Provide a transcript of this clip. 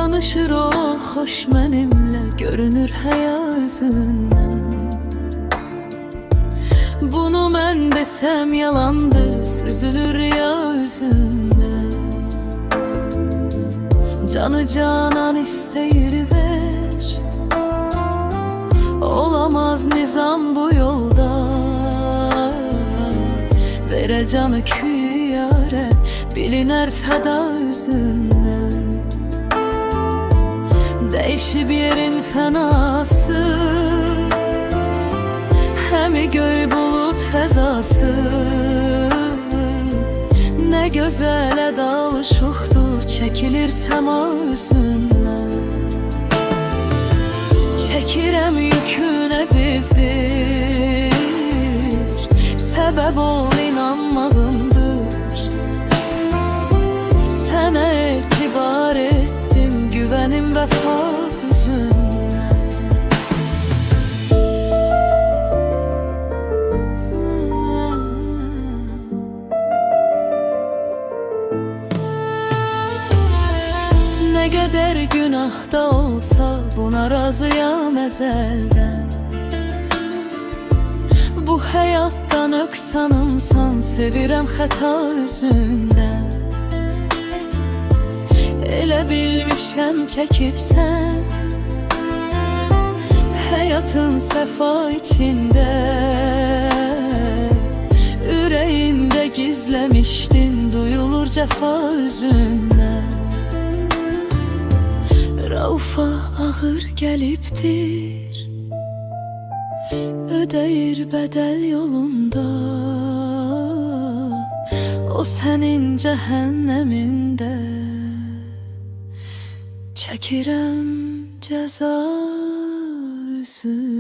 danışır o xoş mənimlə, görünür həya özündən. Bunu mən desəm yalandır, süzülür ya üzümdən. Canı canan isteyir ver, olamaz nizam bu yolda. Verə canı küyarə, bilinər fəda üzündən. Değişib yerin fənası, həmi göy bulut fəzası. Nə gözəl dalışıqdır, çəkilir səma üzündən. Çəkirəm yükün əzizdir, səbəb ol inanmağımdır. Sənə etibar etdim, güvənim vəfa üzündən. Nə qədər günahda olsa buna razıyam əzəldən. Bu həyatda nöqsanımsan, sevirəm xəta üzündən. Elə bilmişəm çəkibsən, həyatın səfa içində. Ürəyində gizləmişdin, duyulur cəfa üzündən. Raufa ağır gəlibdir, ödəyir bədəl yolunda. O sənin cəhənnəmində, çəkirəm cəza üzü.